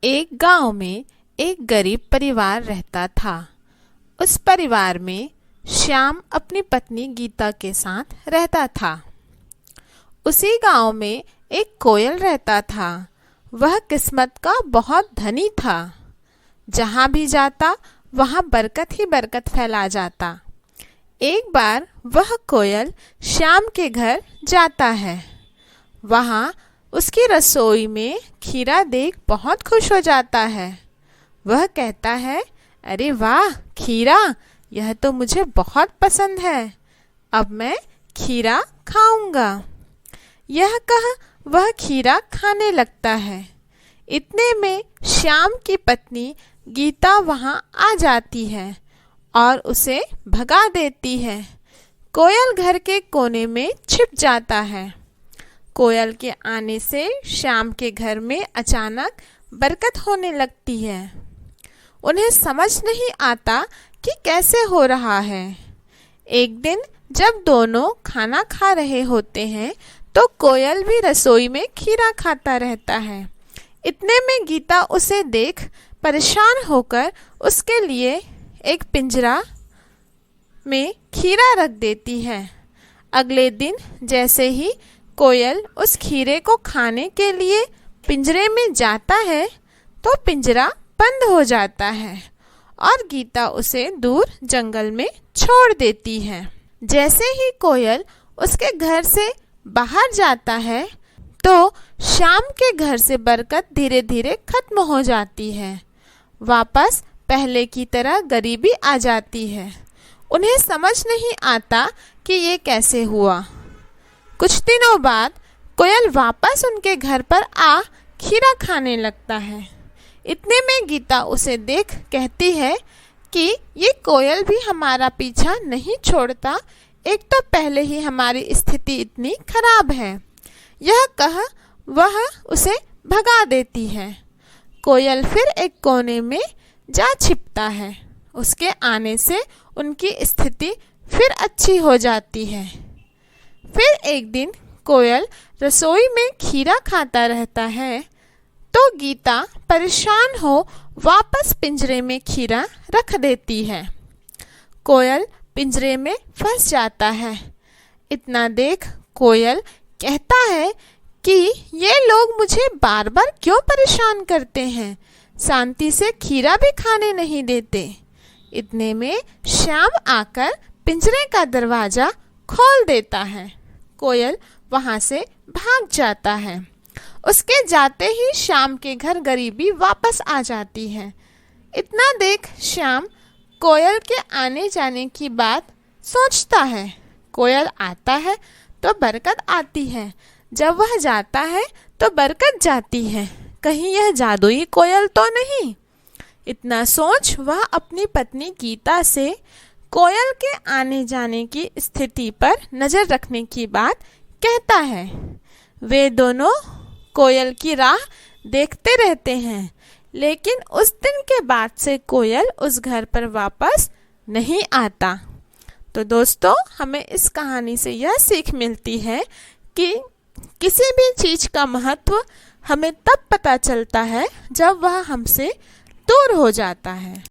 एक गांव में एक गरीब परिवार रहता था। उस परिवार में श्याम अपनी पत्नी गीता के साथ रहता था। उसी गांव में एक कोयल रहता था। वह किस्मत का बहुत धनी था। जहाँ भी जाता वहाँ बरकत ही बरकत फैला जाता। एक बार वह कोयल श्याम के घर जाता है। वहाँ उसकी रसोई में खीरा देख बहुत खुश हो जाता है। वह कहता है, अरे वाह खीरा, यह तो मुझे बहुत पसंद है। अब मैं खीरा खाऊंगा। यह कह वह खीरा खाने लगता है। इतने में श्याम की पत्नी गीता वहाँ आ जाती है और उसे भगा देती है। कोयल घर के कोने में छिप जाता है। कोयल के आने से श्याम के घर में अचानक बरकत होने लगती है। उन्हें समझ नहीं आता कि कैसे हो रहा है। एक दिन जब दोनों खाना खा रहे होते हैं तो कोयल भी रसोई में खीरा खाता रहता है। इतने में गीता उसे देख परेशान होकर उसके लिए एक पिंजरा में खीरा रख देती है। अगले दिन जैसे ही कोयल उस खीरे को खाने के लिए पिंजरे में जाता है तो पिंजरा बंद हो जाता है और गीता उसे दूर जंगल में छोड़ देती है। जैसे ही कोयल उसके घर से बाहर जाता है तो श्याम के घर से बरकत धीरे धीरे खत्म हो जाती है। वापस पहले की तरह गरीबी आ जाती है। उन्हें समझ नहीं आता कि ये कैसे हुआ। कुछ दिनों बाद कोयल वापस उनके घर पर आ खीरा खाने लगता है। इतने में गीता उसे देख कहती है कि ये कोयल भी हमारा पीछा नहीं छोड़ता। एक तो पहले ही हमारी स्थिति इतनी खराब है। यह कह वह उसे भगा देती है। कोयल फिर एक कोने में जा छिपता है। उसके आने से उनकी स्थिति फिर अच्छी हो जाती है। फिर एक दिन कोयल रसोई में खीरा खाता रहता है तो गीता परेशान हो वापस पिंजरे में खीरा रख देती है। कोयल पिंजरे में फंस जाता है। इतना देख कोयल कहता है कि ये लोग मुझे बार बार क्यों परेशान करते हैं, शांति से खीरा भी खाने नहीं देते। इतने में श्याम आकर पिंजरे का दरवाजा खोल देता है। कोयल वहां से भाग जाता है। उसके जाते ही श्याम के घर गरीबी वापस आ जाती है। इतना देख श्याम कोयल के आने जाने की बात सोचता है। कोयल आता है तो बरकत आती है, जब वह जाता है तो बरकत जाती है। कहीं यह जादुई कोयल तो नहीं। इतना सोच वह अपनी पत्नी गीता से कोयल के आने जाने की स्थिति पर नजर रखने की बात कहता है। वे दोनों कोयल की राह देखते रहते हैं, लेकिन उस दिन के बाद से कोयल उस घर पर वापस नहीं आता। तो दोस्तों, हमें इस कहानी से यह सीख मिलती है कि किसी भी चीज का महत्व हमें तब पता चलता है जब वह हमसे दूर हो जाता है।